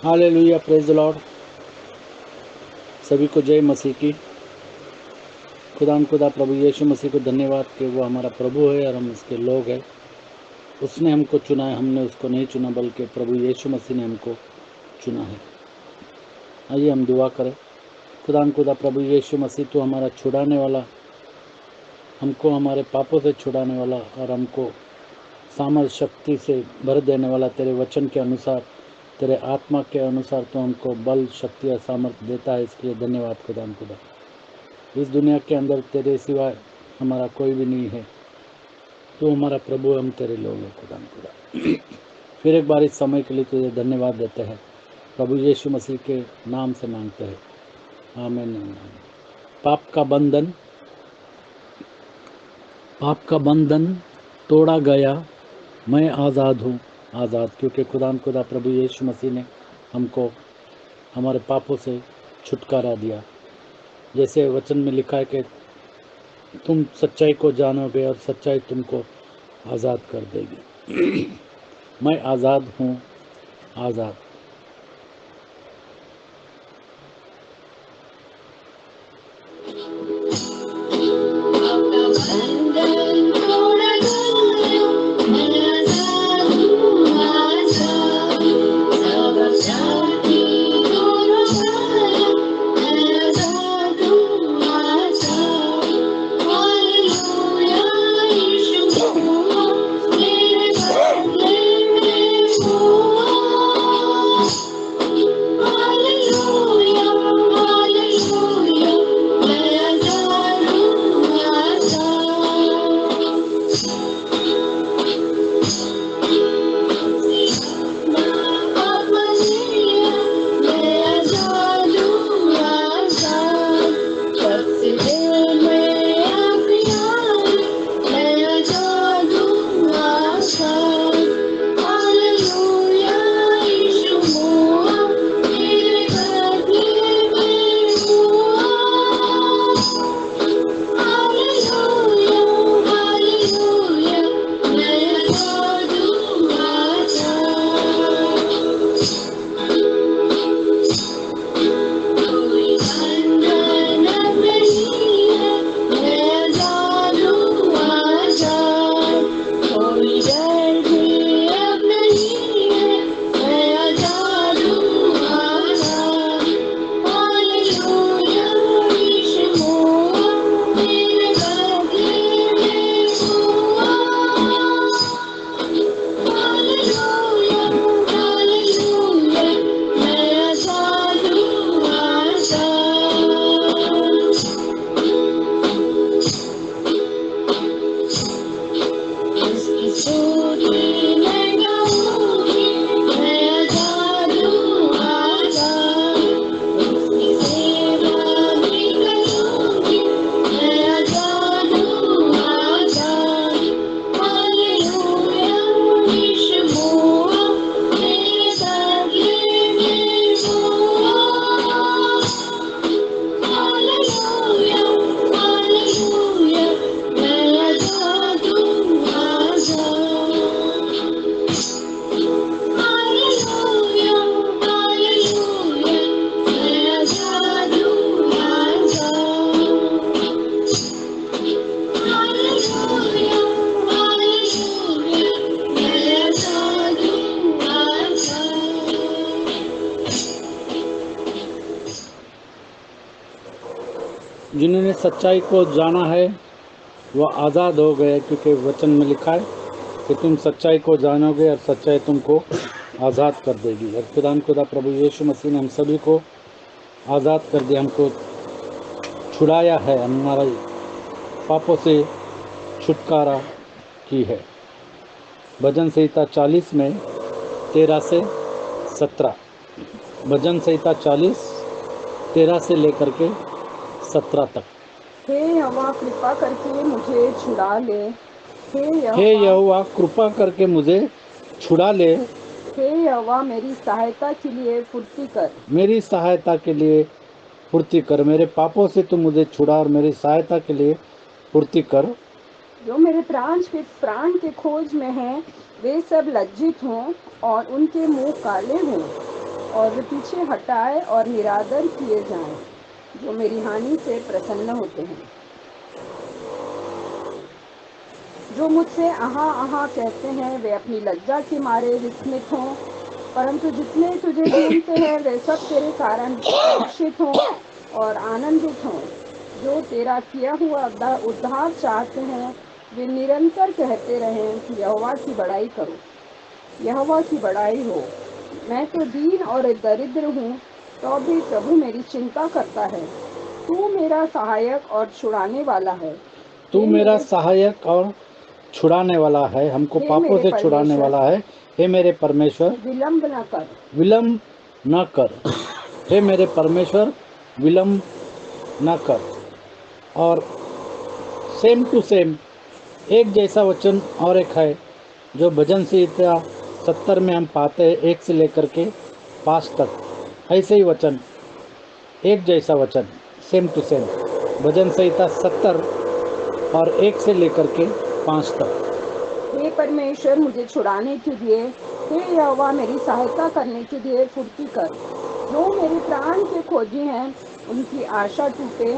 Hallelujah, praise the Lord. सभी को जय मसीह की। खुदा प्रभु यीशु मसीह को धन्यवाद कि वो हमारा प्रभु है और हम उसके लोग हैं। उसने हमको चुना है, हमने उसको नहीं चुना, बल्कि प्रभु यीशु मसीह ने हमको चुना है। आइए हम दुआ करें। खुदा प्रभु यीशु मसीह तो हमारा छुड़ाने वाला, हमको हमारे पापों से छुड़ाने वाला और हमको सामर्थ शक्ति से भर देने वाला, तेरे वचन के अनुसार, तेरे आत्मा के अनुसार तो हमको बल, शक्ति और सामर्थ्य देता है। इसके लिए धन्यवाद खुदा। इस दुनिया के अंदर तेरे सिवाय हमारा कोई भी नहीं है। तो हमारा प्रभु, हम तेरे लोग हैं खुदा। फिर एक बार इस समय के लिए तुझे धन्यवाद देते हैं, प्रभु यीशु मसीह के नाम से मांगते हैं, आमीन। पाप का बंधन तोड़ा गया, मैं आज़ाद हूँ, आज़ाद, क्योंकि खुदा प्रभु यीशु मसीह ने हमको हमारे पापों से छुटकारा दिया। जैसे वचन में लिखा है कि तुम सच्चाई को जानोगे और सच्चाई तुमको आज़ाद कर देगी। मैं आज़ाद हूँ, आज़ाद। जिन्होंने सच्चाई को जाना है वह आज़ाद हो गए, क्योंकि वचन में लिखा है कि तुम सच्चाई को जानोगे और सच्चाई तुमको आज़ाद कर देगी। और खुदा प्रभु यीशु मसीह ने हम सभी को आज़ाद कर दिया, हमको छुड़ाया है, हमारे पापों से छुटकारा की है। भजन संहिता 40 में 13 से 17, भजन संहिता 40 13 से लेकर के 17 तक। हे यहोवा कृपा करके मुझे छुड़ा ले, हे यहोवा कृपा करके मुझे छुड़ा ले, हे यहोवा मेरी सहायता के लिए फुर्ती कर, मेरी सहायता के लिए फुर्ती कर। मेरे पापों से तू मुझे छुड़ा और मेरी सहायता के लिए फुर्ती कर। जो मेरे प्राण के खोज में हैं, वे सब लज्जित हों और उनके मुंह काले हों। और वे पीछे हटाए और निरादर किए जाएं, जो मेरी हानि से प्रसन्न होते हैं। जो मुझसे आहा आहा कहते हैं, वे अपनी लज्जा के मारे विस्मित हों, परंतु जितने तुझे ढूंढते हैं वे सब तेरे कारण हर्षित हों और आनंदित हों। जो तेरा किया हुआ उद्धार चाहते हैं, वे निरंतर कहते रहें कि यहोवा की बड़ाई करो, यहोवा की बड़ाई हो। मैं तो दीन और दरिद्र हूँ, तो भी प्रभु मेरी चिंता करता है। तू मेरा सहायक और छुड़ाने वाला है। तू मेरा सहायक और छुड़ाने वाला है, हमको हे पापों मेरे से छुड़ाने परमेश्वर, वाला है। हे मेरे परमेश्वर, विलंब न कर। विलम्ब न कर। हे मेरे परमेश्वर, विलम्ब न कर। और सेम टू सेम एक जैसा वचन और एक है जो भजन संहिता 70 में हम पाते हैं, 1 से लेकर के 5 तक। ऐसे ही वचन, एक जैसा वचन, सेम टू सेम, भजन संहिता 70 और 1 से लेकर के 5 तक। हे परमेश्वर, मुझे छुड़ाने के लिए, हे यहोवा मेरी सहायता करने के लिए फुर्ती कर। जो मेरे प्राण के खोजी हैं, उनकी आशा टूटे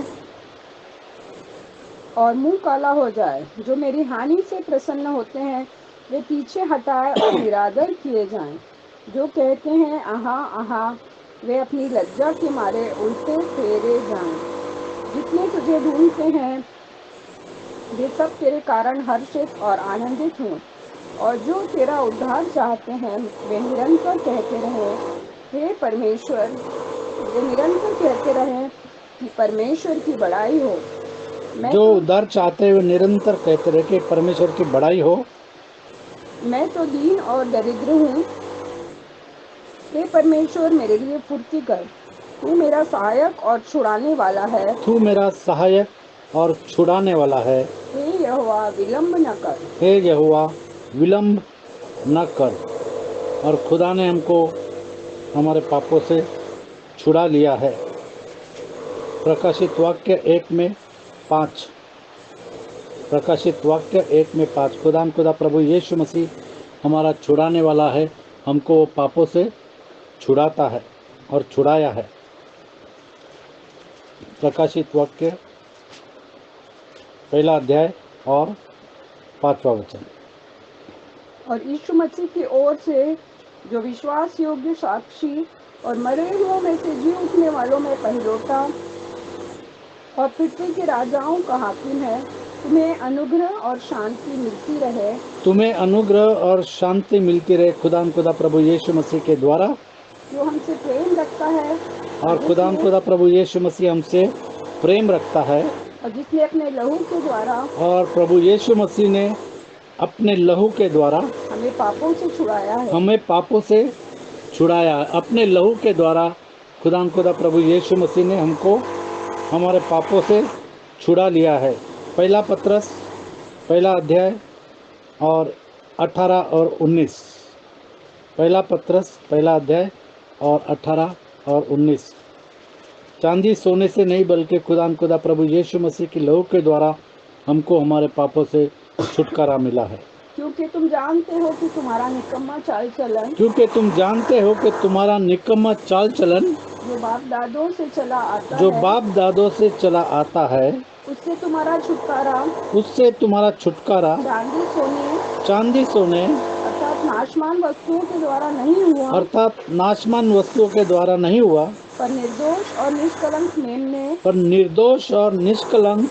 और मुंह काला हो जाए। जो मेरी हानि से प्रसन्न होते हैं, वे पीछे हटाए और निरादर किए जाएं। जो कहते हैं आहा आहा, वे अपनी लज्जा के मारे उल्टे फेरे जाएं। जितने तुझे ढूंढते हैं, वे सब तेरे कारण हर्षित और आनंदित हों। और जो तेरा उद्धार चाहते हैं, वे निरंतर कहते रहें, हे परमेश्वर, वे निरंतर कहते रहें कि परमेश्वर की बड़ाई हो। जो उद्धार चाहते हुए निरंतर कहते रहे कि परमेश्वर की बड़ाई हो। मैं तो दीन और दरिद्र हूँ, हे परमेश्वर मेरे लिए फुर्ती कर। तू मेरा सहायक और छुड़ाने वाला है। तू मेरा सहायक और छुड़ाने वाला है। हे यहोवा, विलंब न कर। हे यहोवा, विलम्ब न कर। और खुदा ने हमको हमारे पापों से छुड़ा लिया है। प्रकाशित वाक्य 1 में 5, प्रकाशित वाक्य 1 में 5। खुदा प्रभु यीशु मसीह हमारा छुड़ाने वाला है, हमको वो पापों से छुड़ाता है और छुड़ाया है। प्रकाशित वाक्य 1 अध्याय और 5वां वचन। और यीशु मसीह की ओर से, जो विश्वास योग्य साक्षी और मरे हुओं में से जी उठने वालों में पहिलौठा और पृथ्वी के राजाओं का हाकिम है, तुम्हें अनुग्रह और शांति मिलती रहे। तुम्हें अनुग्रह और शांति मिलती रहे खुदा प्रभु यीशु मसीह के द्वारा, जो हमसे प्रेम रखता है और खुदा प्रभु यीशु मसीह हमसे प्रेम रखता है। और जिसने अपने लहू के द्वारा, और प्रभु यीशु मसीह ने अपने लहू के द्वारा हमें पापों से छुड़ाया है। हमें पापों से छुड़ाया। अपने लहू के द्वारा खुदा प्रभु यीशु मसीह ने हमको हमारे पापों से छुड़ा लिया है। पहला पत्रस 1 अध्याय और 18 और 19। पहला पत्रस 1 अध्याय और 18 और 19। चांदी सोने से नहीं, बल्कि खुदा प्रभु यीशु मसीह की लहू के द्वारा हमको हमारे पापों से छुटकारा मिला है। क्योंकि तुम जानते हो कि तुम्हारा निकम्मा चाल चलन, क्योंकि तुम जानते हो कि तुम्हारा निकम्मा चाल चलन जो बाप दादों से चला आता जो है, बाप दादों से चला आता है, उससे तुम्हारा छुटकारा उससे तुम्हारा छुटकारा चांदी सोने अर्थात नाशमान वस्तुओं के द्वारा नहीं हुआ, अर्थात नाशमान वस्तुओं के द्वारा नहीं हुआ, पर निर्दोष और निष्कलंक मेमने, पर निर्दोष और निष्कलंक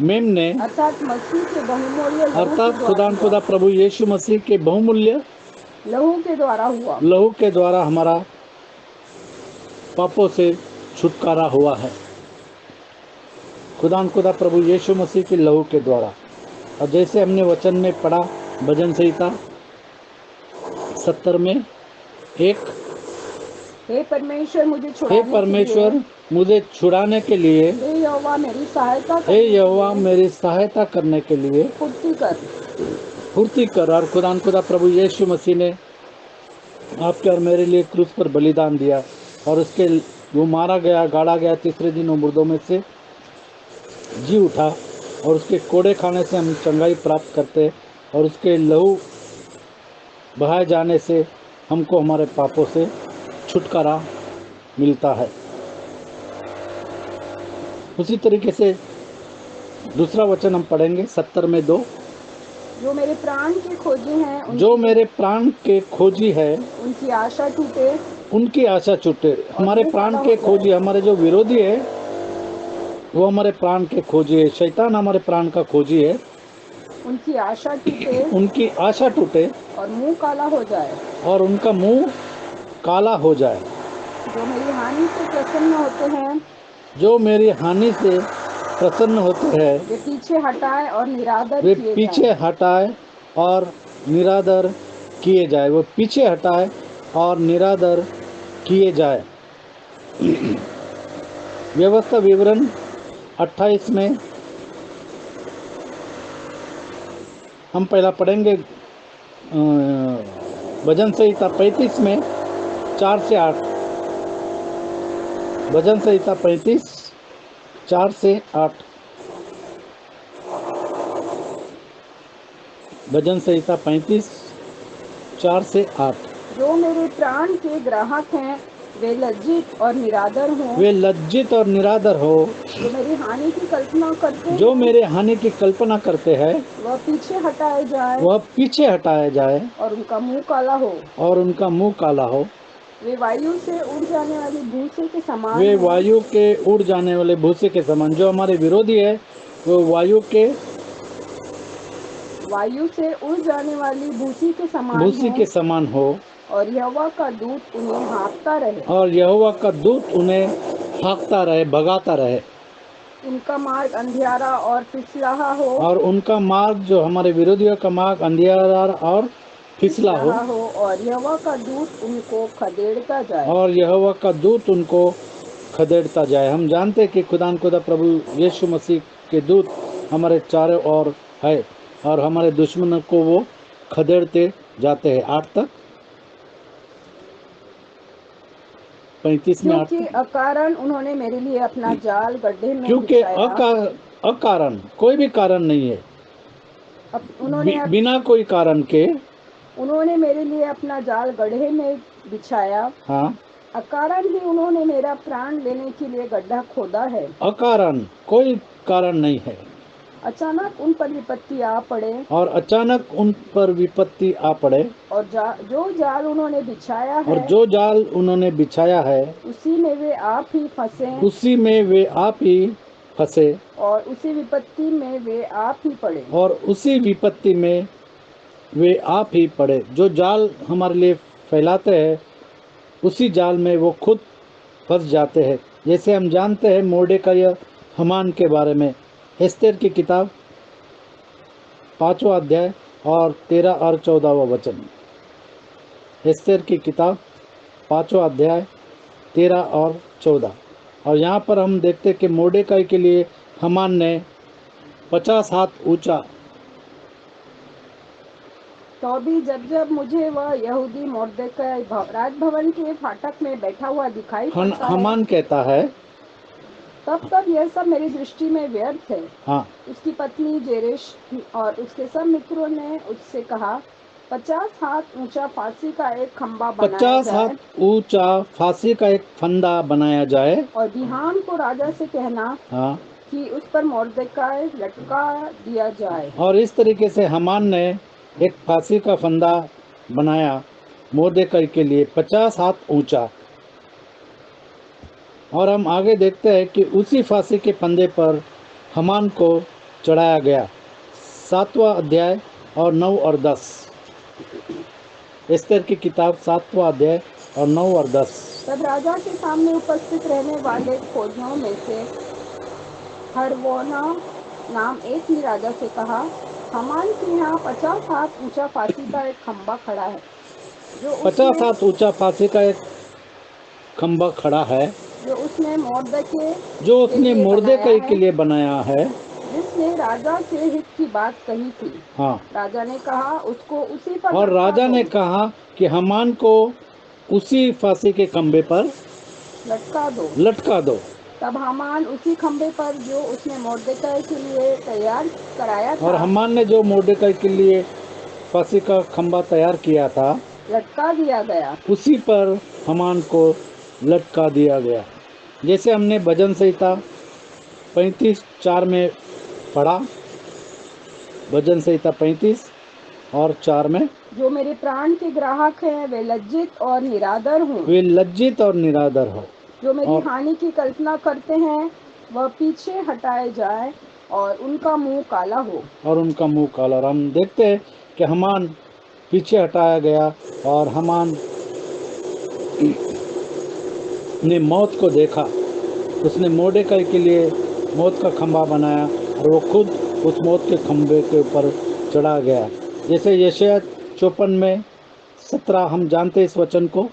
मेमने, अर्थात मसीह के बहुमूल्य लहू अर्थात के द्वारा खुदा प्रभु यीशु मसीह के बहुमूल्य लहू के द्वारा हुआ। लहू के द्वारा हमारा पापों से छुटकारा हुआ है। खुदा प्रभु यीशु मसीह के लहू के द्वारा। और जैसे हमने वचन में पढ़ा, भजन संहिता 70 में 1, हे परमेश्वर मुझे हे छुड़ाने परमेश्वर मुझे छुड़ाने के लिए, हे यहोवा मेरी सहायता हे करने यहोवा मेरी सहायता करने के लिए फुर्ती कर। फुर्ती कर। और खुदा प्रभु यीशु मसीह ने आपके और मेरे लिए क्रूस पर बलिदान दिया, और उसके वो मारा गया, गाड़ा गया, तीसरे दिन वो मुर्दों में से जी उठा, और उसके कोड़े खाने से हम चंगाई प्राप्त करते, और उसके लहू बहाए जाने से हमको हमारे पापों से छुटकारा मिलता है। उसी तरीके से दूसरा वचन हम पढ़ेंगे 70 में 2। जो मेरे प्राण के खोजी हैं जो मेरे प्राण के खोजी है उनकी आशा टूटे, उनकी आशा छूटे। हमारे वो प्राण काला के हो जाए। खोजी, हमारे जो विरोधी है वो हमारे प्राण के खोजी है। शैतान हमारे प्राण का खोजी है। उनकी आशा टूटे उनकी आशा टूटे और मुंह काला हो जाए। और उनका मुंह काला हो जाए। जो मेरी हानि से प्रसन्न होते हैं जो मेरी हानि से प्रसन्न होते हैं वे पीछे हटाए और निरादर वे किए पीछे जाएं। हटाए और निरादर किए जाए। वो पीछे हटाए और निरादर किए जाए। व्यवस्था विवरण 28 में हम पहला पढ़ेंगे भजन संहिता 35 में 4 से 8। भजन संहिता 35 4 से 8। भजन संहिता 35 4 से 8। जो मेरे प्राण के ग्राहक हैं वे लज्जित और निरादर हों। वे लज्जित और निरादर हो। जो मेरी हानि की कल्पना करते जो हैं मेरे हानि की कल्पना करते हैं वह पीछे हटाए जाए वह पीछे हटाया जाए और उनका मुंह काला हो। और उनका मुंह काला हो। वे वायु से उड़ जाने वाली भूसे के समान वे हों। वायु के उड़ जाने वाले भूसे के समान। जो हमारे विरोधी है वो वायु से उड़ जाने वाली भूसी के समान भूसी हों। के समान हो। और यहोवा का दूत उन्हें हाँकता रहे। और यहोवा का दूत उन्हें हाँकता रहे, भगाता रहे। इनका मार्ग अंधियारा और फिसलाहा हो। और उनका मार्ग, जो हमारे विरोधियों का मार्ग, अंधियारा और फिसला हो। और यहोवा का दूत उनको खदेड़ता जाए। और यहोवा का दूत उनको खदेड़ता जाए। हम जानते हैं कि खुदा प्रभु यीशु मसीह के दूत हमारे चारों ओर है और हमारे दुश्मनों को वो खदेड़ते जाते हैं। 8 तक 35 में 8 क्योंकि तक। अकारण उन्होंने मेरे लिए अपना जाल गड्ढे में क्योंकि बिछाया। अकारण, कोई भी कारण नहीं है, बिना कोई कारण के उन्होंने मेरे लिए अपना जाल गड्ढे में बिछाया। हाँ, अकारण ही उन्होंने मेरा प्राण लेने के लिए गड्ढा खोदा है। अकारण, कोई कारण नहीं है। अचानक उन पर विपत्ति आ पड़े। और अचानक उन पर विपत्ति आ पड़े। जो जाल उन्होंने बिछाया है और जो जाल उन्होंने बिछाया है उसी में वे आप ही फंसे। उसी में वे आप ही फंसे। और उसी विपत्ति में वे आप ही पड़े। और उसी विपत्ति में वे आप ही पड़े। जो जाल हमारे लिए फैलाते हैं उसी जाल में वो खुद फंस जाते हैं। जैसे हम जानते हैं मोर्देकाई हामान के बारे में। एस्तेर की किताब 5वां अध्याय और 13 और 14वां वचन। एस्तेर की किताब 5वां अध्याय 13 और 14। और यहाँ पर हम देखते हैं कि मोर्देकाई के लिए हामान ने 50 हाथ ऊंचा। तो भी जब मुझे वह यहूदी मोर्देकाई राजभवन के फाटक में बैठा हुआ दिखाई पड़ता है, हामान कहता है, तब यह सब मेरी दृष्टि में व्यर्थ है। हाँ, उसकी पत्नी जेरेश और उसके सब मित्रों ने उससे कहा, 50 हाथ ऊंचा फांसी का एक खंबा बनाया 50 जाए। हाथ ऊंचा फांसी का एक फंदा बनाया जाए। और बिहान को राजा से कहना, हाँ, कि उस पर मोर्देकाई लटका दिया जाए। और इस तरीके से हामान ने एक फांसी का फंदा बनाया मोर्देकाई के लिए 50 हाथ ऊंचा। और हम आगे देखते हैं कि उसी फांसी के फंदे पर हामान को चढ़ाया गया। 7वां अध्याय और 9 और 10। एस्तेर की किताब 7वां अध्याय और 9 और 10। तब राजा के सामने उपस्थित रहने वाले खोजों में से हरवोना नाम एक ने राजा से कहा, हामान के यहाँ 50 हाथ ऊंचा फांसी का एक खंबा खड़ा है, जो 50 हाथ ऊंचा फांसी का एक खंबा खड़ा है, जो उसने मोर्देकाई के लिए बनाया है, जिसने राजा से हित की बात कही थी। हाँ। राजा ने कहा, उसको उसी पर और राजा ने कहा कि हामान को उसी फांसी के खंबे पर लटका दो। तब हामान उसी खंबे पर जो उसने मोर्देकाई के लिए तैयार कराया था, और हामान ने जो मोर्देकाई के लिए फांसी का खंबा तैयार किया था, लटका दिया गया। उसी पर हामान को लटका दिया गया। जैसे हमने भजन संहिता 35:4 में पढ़ा, भजन संहिता 35 और 4 में, जो मेरे प्राण के ग्राहक हैं वे लज्जित और निरादर हों। वे लज्जित और निरादर हो। जो मेरी और हानि की कल्पना करते हैं वह पीछे हटाए जाए और उनका मुंह काला हो। और उनका मुंह काला। और हम देखते हैं कि हामान पीछे हटाया गया और हामान ने मौत को देखा। उसने मोर्देकाई के लिए मौत का खंभा बनाया और वो खुद उस मौत के खंभे के ऊपर चढ़ा गया। जैसे यशायाह 54 में 17 हम जानते हैं इस वचन को।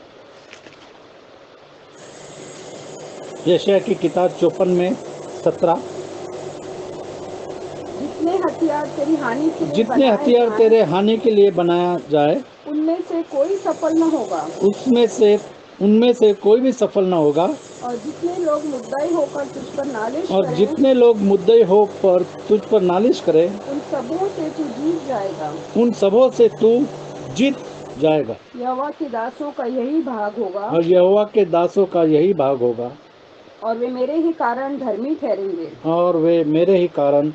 यशायाह की किताब 54 में 17, जितने हथियार तेरी हानि के लिए जितने बनाए हथियार जाएं, तेरे हानि के लिए बनाया जाए उनमें से कोई सफल न होगा। उनमें से कोई भी सफल न होगा। और जितने लोग मुद्दाई होकर तुझ पर नालिश और करें, जितने लोग मुद्दई हो पर तुझ पर नालिश करें, उन सबों से तू जीत जाएगा। उन सबों से तू जीत जाएगा। यहोवा के दासों का यही भाग होगा और यहोवा के दासों का यही भाग होगा और वे मेरे ही कारण धर्मी ठहरेंगे। और वे मेरे ही कारण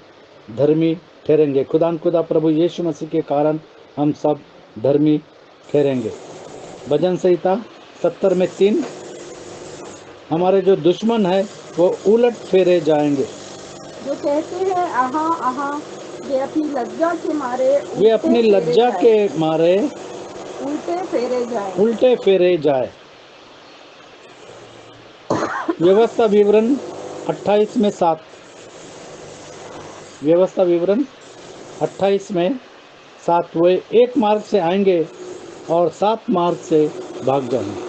धर्मी ठहरेंगे। खुदा प्रभु यीशु मसीह के कारण हम सब धर्मी ठहरेंगे। भजन संहिता 70 में 3, हमारे जो दुश्मन है वो उलट फेरे जाएंगे। जो कहते हैं आहा आहा, वे अपनी लज्जा के मारे वे अपनी लज्जा के मारे उल्टे फेरे जाए। उल्टे फेरे जाए। व्यवस्था विवरण 28 में 7, व्यवस्था विवरण 28 में 7, वे एक मार्ग से आएंगे और 7 मार्ग से भाग जाएंगे।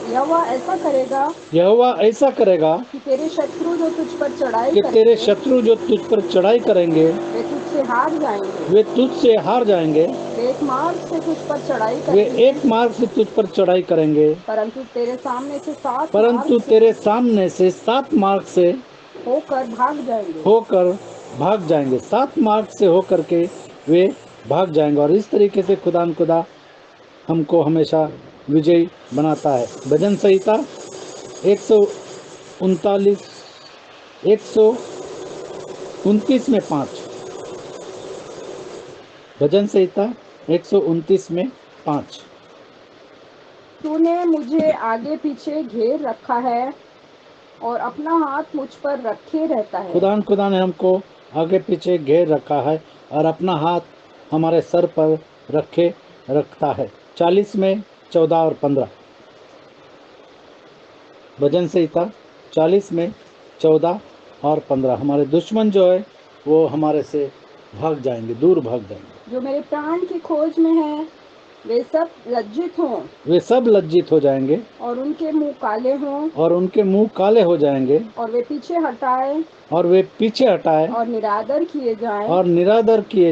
यहोवा ऐसा करेगा कि तेरे शत्रु जो तुझ पर चढ़ाई तेरे करेंगे, शत्रु जो तुझ पर चढ़ाई करेंगे वे तुझसे हार जाएंगे। वे तुझसे हार जाएंगे। वे एक मार्ग से तुझ पर चढ़ाई वे करेंगे, एक मार्ग से तुझ पर चढ़ाई करेंगे, परंतु तेरे सामने से सात मार्ग से होकर भाग जाएंगे। होकर भाग जाएंगे। 7 मार्ग से होकर के वे भाग जाएंगे। और इस तरीके से खुदा हमको हमेशा विजयी बनाता है। भजन संहिता 129 में 5, भजन संहिता 129 में 5, तूने मुझे आगे पीछे घेर रखा है और अपना हाथ मुझ पर रखे रहता है। खुदा ने हमको आगे पीछे घेर रखा है और अपना हाथ हमारे सर पर रखता है। 40 में 14 और 15, भजन संहिता 40 में 14 और 15। हमारे दुश्मन जो है वो हमारे से भाग जाएंगे, दूर भाग जाएंगे। जो मेरे प्राण की खोज में है वे सब लज्जित हो जाएंगे और उनके मुंह काले हो जाएंगे। और वे पीछे हटाए और निरादर किए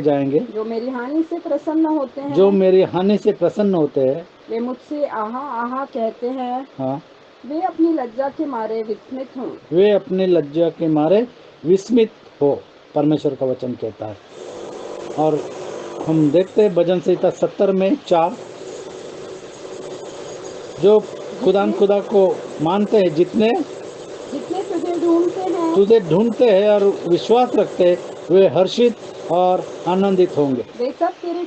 जाएंगे। जो मेरी हानि से प्रसन्न होते हैं, वे मुझसे आहा आहा कहते हैं। हाँ, वे अपनी लज्जा के मारे विस्मित हो, परमेश्वर का वचन कहता है। और हम देखते हैं भजन संहिता 70 में 4, जो खुदा को मानते हैं, जितने तुझे ढूंढते हैं और विश्वास रखते हैं, वे हर्षित और आनंदित होंगे। वे सब तेरे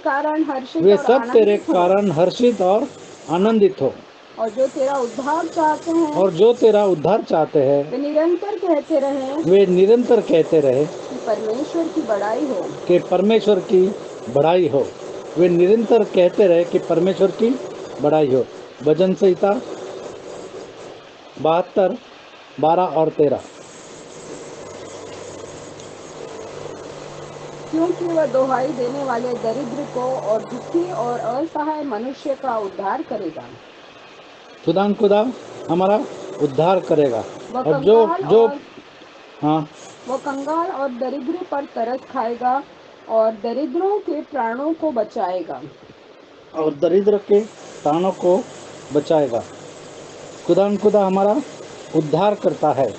कारण हर्षित और आनंदित हो। और जो तेरा उद्धार चाहते हैं वे निरंतर कहते रहे कि परमेश्वर की बड़ाई हो। वे निरंतर कहते रहे कि परमेश्वर की बड़ाई हो। भजन संहिता 72, 12 और 13, क्योंकि वह दोहाई देने वाले दरिद्र को और दुखी और असहाय मनुष्य का उद्धार करेगा। खुदा हमारा उद्धार करेगा। और वो कंगाल और दरिद्र पर तरस खाएगा और दरिद्रों के प्राणों को बचाएगा। खुदा हमारा उद्धार करता है।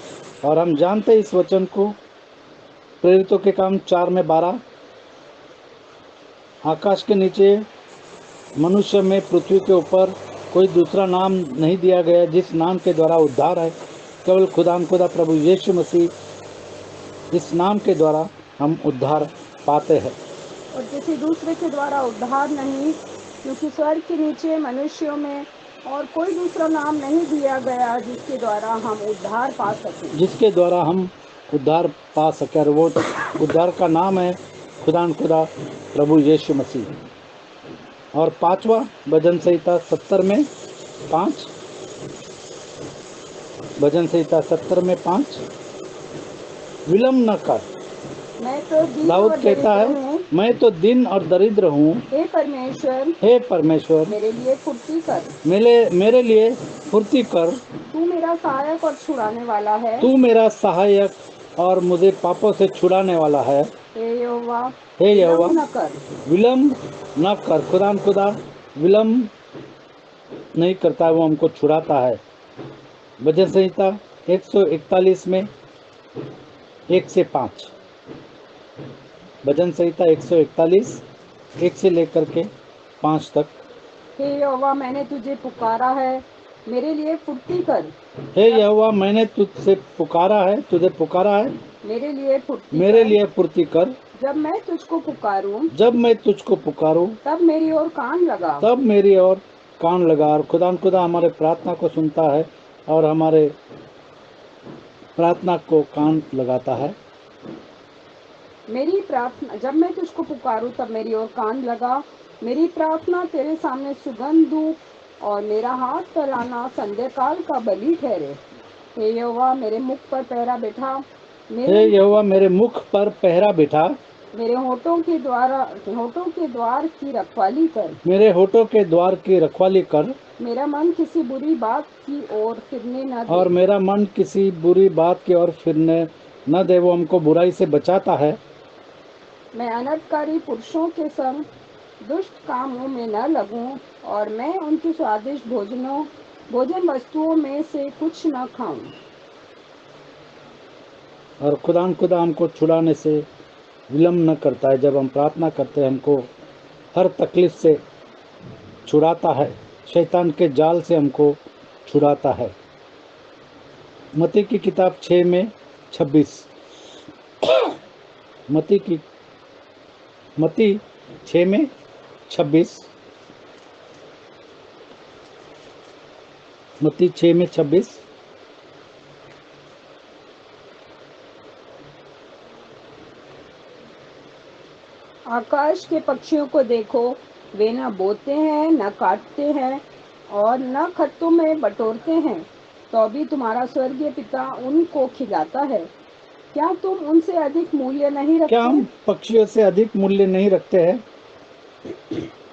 और हम जानते हैं इस वचन को, प्रेरितों के काम 4 में 12, आकाश के नीचे, मनुष्य में, पृथ्वी के ऊपर कोई दूसरा नाम नहीं दिया गया जिस नाम के द्वारा उद्धार है, केवल खुदा प्रभु यीशु मसीह, इस नाम के द्वारा हम उद्धार पाते हैं। और किसी दूसरे के द्वारा उद्धार नहीं, क्योंकि स्वर्ग के नीचे मनुष्यों में और कोई दूसरा नाम नहीं दिया गया जिसके द्वारा हम उद्धार पा सकें। जिसके द्वारा हम उद्धार पा सके, और वो उद्धार का नाम है खुदा प्रभु यीशु मसीह। और पांचवा भजन संहिता 70 में 5, भजन संहिता 70 में 5, विलम्ब न कर। मैं तो दीन दाऊद और कहता दरिद्र है, हूँ, मैं तो दिन और दरिद्र हूँ, हे परमेश्वर हे परमेश्वर मेरे लिए फुर्ती कर। मेरे लिए फुर्ती कर। तू मेरा सहायक और छुड़ाने वाला है। तू मेरा सहायक और मुझे पापों से छुड़ाने वाला है। हे यहोवा हे यहोवा विलम्ब न कर। विलम्ब न कर। खुदा विलम्ब नहीं करता है, वो हमको छुड़ाता है। भजन संहिता 141 में 1 से 5, भजन संहिता 141 1 से लेकर के 5 तक। हे यहोवा मैंने तुझे पुकारा है, मेरे लिए फुर्ती कर। हे यहोवा मैंने तुझे पुकारा है, मेरे लिए फुर्ती मेरे कर। लिए फुर्ती कर। जब मैं तुझको पुकारूं, जब मैं तुझको पुकारूं, तब मेरी ओर कान लगा। तब मेरी ओर कान लगा। और खुदा हमारे प्रार्थना को सुनता है और हमारे प्रार्थना को कान लगाता है। मेरी प्रार्थना, जब मैं तुझको पुकारूं तब मेरी ओर कान लगा। मेरी प्रार्थना तेरे सामने सुगंध धूप और मेरा हाथ फैलाना संध्याकाल का बलि ठहरे। हे यहोवा मेरे मुख पर पहरा बैठा। हे यहोवा मेरे मुख पर पहरा बिठा। मेरे होठों के द्वार की रखवाली कर। मेरे होठों के द्वार की रखवाली कर। मेरा मन किसी बुरी बात की ओर फिरने न दे। और मेरा मन किसी बुरी बात की ओर फिरने न दे। वो हमको बुराई से बचाता है। मैं अनर्थकारी पुरुषों के संग दुष्ट कामों में न लगूं, और मैं उनकी स्वादिष्ट भोजन वस्तुओं में से कुछ न खाऊं। और खुदा हमको छुड़ाने से विलम्ब न करता है। जब हम प्रार्थना करते हैं, हमको हर तकलीफ से छुड़ाता है, शैतान के जाल से हमको छुड़ाता है। मत्ती की किताब 6 में 26, मत्ती 6 में 26, मत्ती 6 में 26। आकाश के पक्षियों को देखो, वे न बोते हैं, न काटते हैं और न खत्तों में बटोरते हैं, तो भी तुम्हारा स्वर्गीय पिता उनको खिलाता है। क्या तुम उनसे अधिक मूल्य नहीं रखते? क्या हम पक्षियों से अधिक मूल्य नहीं रखते हैं?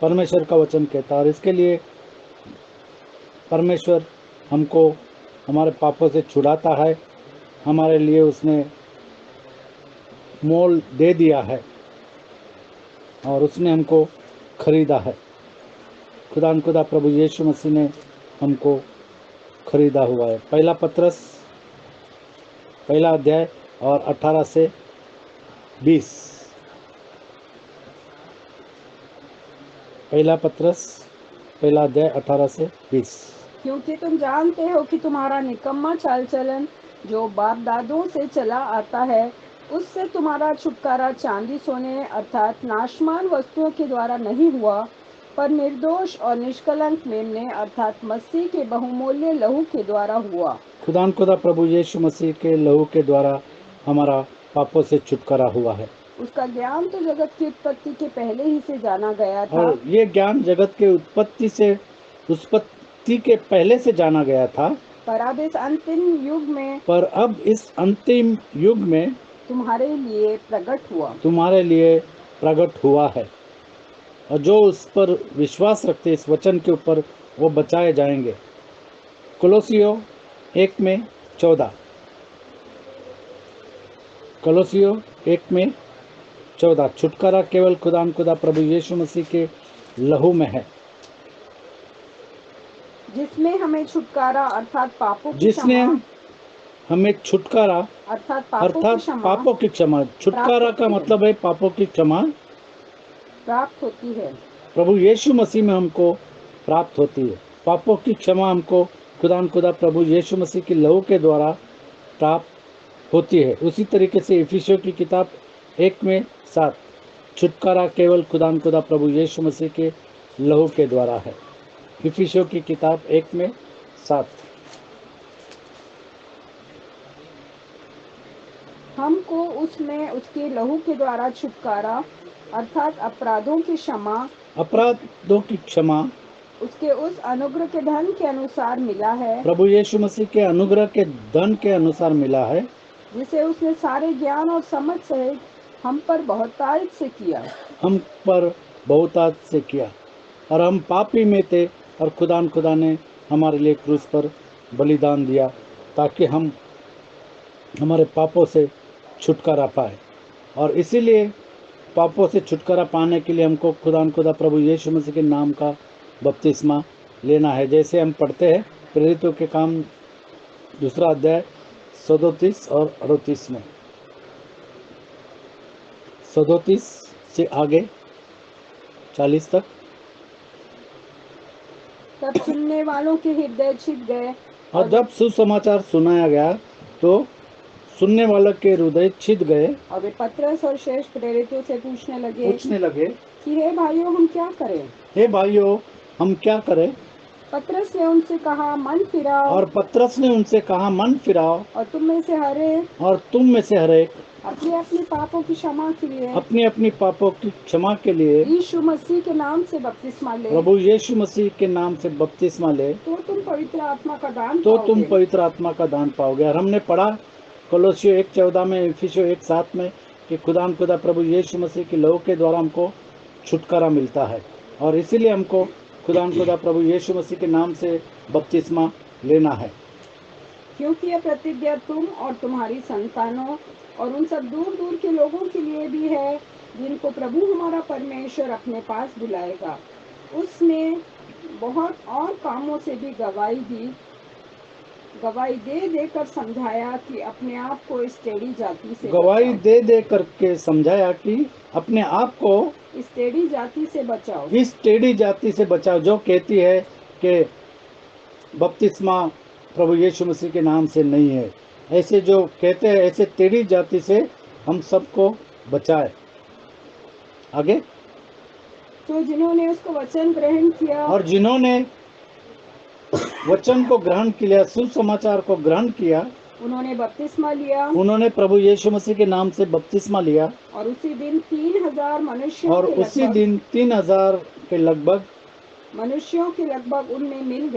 परमेश्वर का वचन कहता है। और इसके लिए परमेश्वर हमको हमारे पापों से छुड़ाता है। हमारे लिए उसने मोल दे दिया है और उसने हमको खरीदा है। खुदा प्रभु यीशु मसीह ने हमको खरीदा हुआ है। पहला पत्रस, पहला अध्याय और 18 से 20। पहला पत्रस, पहला अध्याय 18 से 20। क्योंकि तुम जानते हो कि तुम्हारा निकम्मा चाल चलन जो बाप दादों से चला आता है, उससे तुम्हारा छुटकारा चांदी सोने अर्थात नाशमान वस्तुओं के द्वारा नहीं हुआ, पर निर्दोष और निष्कलंक मेमने अर्थात मसीह के बहुमूल्य लहू के द्वारा हुआ। खुदा प्रभु यीशु मसीह के लहू के द्वारा हमारा पापों से छुटकारा हुआ है। उसका ज्ञान तो जगत की उत्पत्ति के पहले ही से जाना गया था। और ये ज्ञान जगत के उत्पत्ति के पहले से जाना गया था। पर अब इस अंतिम युग में तुम्हारे लिए प्रकट हुआ है। और जो उस पर विश्वास रखते, इस वचन के ऊपर, वो बचाए जाएंगे। कोलोसियों 1 में 14, कोलोसियों 1 में 14। छुटकारा केवल खुदा प्रभु यीशु मसीह के लहू में है, जिसमें हमें छुटकारा अर्थात पापों की जिसने क्षमा हमें छुटकारा अर्थात पापों की क्षमा। छुटकारा का मतलब है पापों की क्षमा प्राप्त होती है। प्रभु यीशु मसीह में हमको प्राप्त होती है। पापों की क्षमा हमको खुदा प्रभु यीशु मसीह की लहू के द्वारा प्राप्त होती है। उसी तरीके से इफिसियों की किताब 1:7 छुटकारा केवल खुदा प्रभु यीशु मसीह के लहू के द्वारा है। इफिसियों की किताब 1:7। हमको उसमें उसके लहू के द्वारा छुटकारा अर्थात अपराधों की क्षमा, अपराधों की क्षमा उसके उस अनुग्रह के धन के अनुसार मिला है, प्रभु यीशु मसीह के अनुग्रह के धन के अनुसार मिला है, जिसे उसने सारे ज्ञान और समझ सहित हम पर बहुतायत से किया। हम पर बहुतायत से किया। और हम पापी में थे और खुदा ने हमारे लिए क्रूस पर बलिदान दिया ताकि हम हमारे पापों से छुटकारा पाए। और इसीलिए पापों से छुटकारा पाने के लिए हमको खुदा प्रभु यीशु मसीह के नाम का बपतिस्मा लेना है। जैसे हम पढ़ते हैं प्रेरितों के काम 2 अध्याय 37 और 38 में, 37 से आगे 40 तक। तब सुनने वालों के हृदय छिप गए और जब सुसमाचार सुनाया गया तो सुनने वालों के हृदय छिद गए और वे पतरस और शेष प्रेरितों से पूछने लगे कि हे भाइयों हम क्या करें। हे भाइयों हम क्या करें। पतरस ने उनसे कहा मन फिराओ, और पतरस ने उनसे कहा मन फिराओ, और तुम में से हर एक अपने अपने पापों की क्षमा के लिए अपनी अपनी पापों की क्षमा के लिए यीशु मसीह के नाम से बपतिस्मा ले, प्रभु यीशु मसीह के नाम से बपतिस्मा ले, तो तुम पवित्र आत्मा का दान तुम पवित्र आत्मा का दान पाओगे। और हमने पढ़ा कोलोसियों 1:14 में, इफिसियों 1:7 में कि खुदा प्रभु यीशु मसीह की लहू के द्वारा हमको छुटकारा मिलता है। और इसीलिए हमको खुदा प्रभु यीशु मसीह के नाम से बपतिस्मा लेना है, क्योंकि यह प्रतिज्ञा तुम और तुम्हारी संतानों और उन सब दूर दूर के लोगों के लिए भी है जिनको प्रभु हमारा परमेश्वर अपने पास बुलाएगा। उसने बहुत और कामों से भी गवाही दे देकर समझाया कि अपने आप को इस टेढ़ी जाति से गवाही दे दे करके समझाया कि अपने आप को इस टेढ़ी जाति से बचाओ, इस टेढ़ी जाति से बचाओ, जो कहती है कि बपतिस्मा प्रभु यीशु मसीह के नाम से नहीं है। ऐसे जो कहते हैं ऐसे टेढ़ी जाति से हम सबको बचाए। आगे, तो जिन्होंने उसको वचन ग्रहण किया और जिन्होंने वचन को ग्रहण किया, सुसमाचार को ग्रहण किया, उन्होंने बपतिस्मा लिया, उन्होंने प्रभु यीशु मसीह के नाम से बपतिस्मा लिया। और उसी दिन 3000 मनुष्यों और उसी दिन 3000 के लगभग मनुष्यों के लगभग उनमें मिल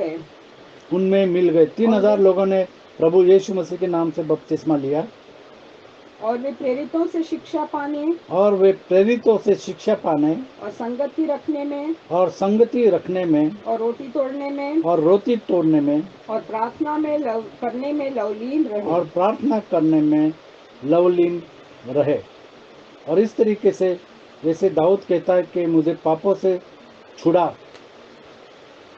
गए। 3000 लोगों ने प्रभु यीशु मसीह के नाम से बपतिस्मा लिया। और वे प्रेरितों से शिक्षा पाने और संगति रखने में और रोटी तोड़ने में और प्रार्थना करने में लवलीन रहे। और इस तरीके से जैसे दाऊद कहता है कि मुझे पापों से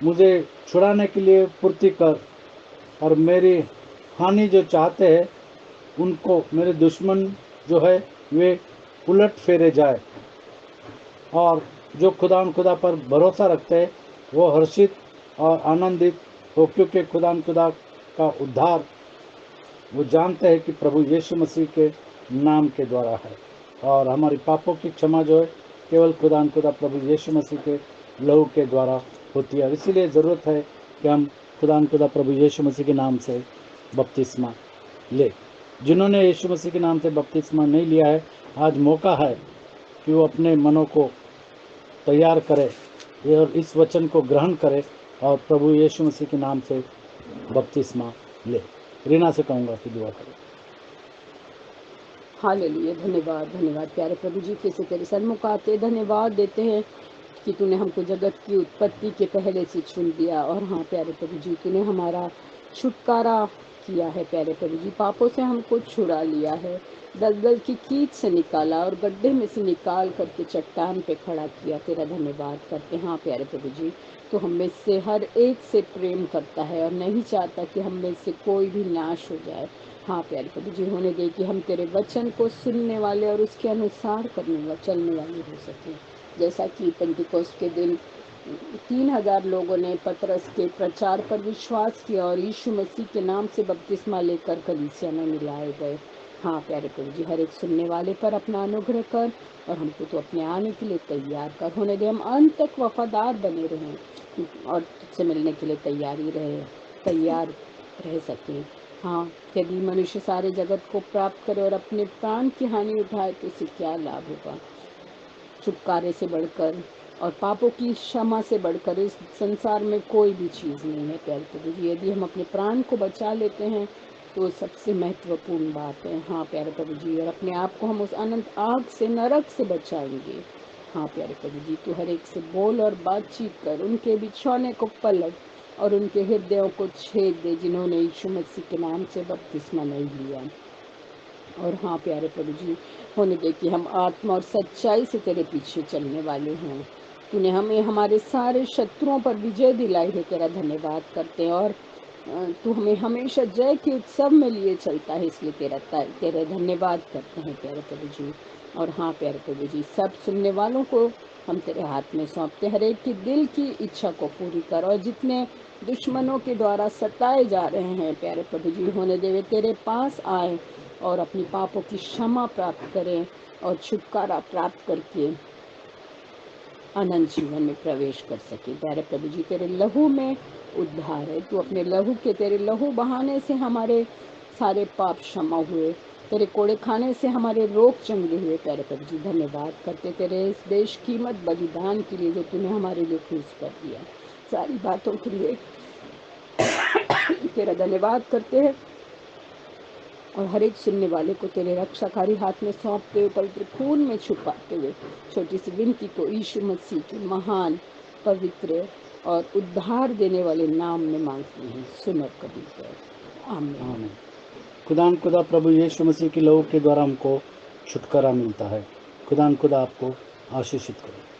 मुझे छुड़ाने के लिए पूर्ति कर, और मेरी हानि जो चाहते हैं उनको, मेरे दुश्मन जो है वे उलट फेरे जाए। और जो खुदा पर भरोसा रखते हैं वो हर्षित और आनंदित हो, क्योंकि खुदा का उद्धार वो जानते हैं कि प्रभु यीशु मसीह के नाम के द्वारा है। और हमारी पापों की क्षमा जो है केवल खुदा प्रभु यीशु मसीह के लहू के द्वारा होती है। इसीलिए ज़रूरत है कि हम खुदा प्रभु यीशु मसीह के नाम से बपतिस्मा ले। जिन्होंने यीशु मसीह के नाम से बपतिस्मा नहीं लिया है, आज मौका है कि वो अपने मनों को तैयार करे और इस वचन को ग्रहण करे और प्रभु यीशु मसीह के नाम से बपतिस्मा ले। रीना से कहूँगा कि दुआ करें। हालेलुया, धन्यवाद प्यारे प्रभु जी, फिर से तेरे सन्मुख आते धन्यवाद देते हैं कि तूने हमको जगत की उत्पत्ति के पहले से चुन लिया। और हाँ प्यारे प्रभु जी, तूने हमारा छुटकारा किया है प्यारे प्रभु जी, पापों से हमको छुड़ा लिया है, दलदल की कीच से निकाला और गड्ढे में से निकाल करके चट्टान पे खड़ा किया। तेरा धन्यवाद करते हैं। हाँ प्यारे प्रभु जी, तो हम में से हर एक से प्रेम करता है और नहीं चाहता कि हम में से कोई भी नाश हो जाए। हाँ प्यारे प्रभु जी, होने दे कि हम तेरे वचन को सुनने वाले और उसके अनुसार चलने वाले हो सकें। जैसा कि पेंटिकोस्ट के दिन 3,000 लोगों ने पतरस के प्रचार पर विश्वास किया और यीशु मसीह के नाम से बपतिस्मा लेकर कलीसिया में मिलाए गए। हाँ प्यारे प्रभु जी, हर एक सुनने वाले पर अपना अनुग्रह कर और हमको तो अपने आने के लिए तैयार कर। होने दे हम अंत तक वफादार बने रहें और तुझसे मिलने के लिए तैयार रह सकें। हाँ, यदि मनुष्य सारे जगत को प्राप्त करे और अपने प्राण की हानि उठाए तो उसे क्या लाभ होगा। छुटकारे से बढ़कर और पापों की क्षमा से बढ़कर इस संसार में कोई भी चीज़ नहीं है प्यारे प्रभु जी। यदि हम अपने प्राण को बचा लेते हैं तो सबसे महत्वपूर्ण बात है। हाँ प्यारे प्रभु जी, और अपने आप को हम उस अनंत आग से, नरक से बचाएंगे। हाँ प्यारे प्रभु जी, तू हर एक से बोल और बातचीत कर, उनके बिछौने को पलट और उनके हृदयों को छेद दे जिन्होंने यीशु मसीह के नाम से बपतिस्मा नहीं लिया। और हाँ प्यारे प्रभु जी, होने दे कि हम आत्मा और सच्चाई से तेरे पीछे चलने वाले हैं। तूने हमें हमारे सारे शत्रुओं पर विजय दिलाई है, तेरा धन्यवाद करते हैं। और तू हमें हमेशा जय के उत्सव में लिए चलता है, इसलिए तेरा धन्यवाद करते हैं प्यारे प्रभु जी। और हाँ प्यारे प्रभु जी, सब सुनने वालों को हम तेरे हाथ में सौंपते, हर एक की दिल की इच्छा को पूरी कर। और जितने दुश्मनों के द्वारा सताए जा रहे हैं प्यारे प्रभु जी, होने दे वे तेरे पास आए और अपनी पापों की क्षमा प्राप्त करें और छुटकारा प्राप्त करके अनंत जीवन में प्रवेश कर सके। प्यारे प्रभु जी, तेरे लहू में उद्धार है। तू अपने लहू के, तेरे लहू बहाने से हमारे सारे पाप क्षमा हुए, तेरे कोड़े खाने से हमारे रोग चंगे हुए। प्यारे प्रभु जी, धन्यवाद करते तेरे इस देश कीमत बलिदान के लिए जो तूने हमारे लिए क्रूस पर दिया। सारी बातों के लिए तेरा धन्यवाद करते हैं और हर एक सुनने वाले को तेरे रक्षाकारी हाथ में सौंपते हुए, पवित्र खून में छुपाते हुए, छोटी सी विनती को यीशु मसीह के महान, पवित्र और उद्धार देने वाले नाम में मांगते हैं। सुन और कबूल कर। आमीन। आमीन। खुदा प्रभु यीशु मसीह की लहू के द्वारा हमको छुटकारा मिलता है। खुदा आपको आशीषित करे।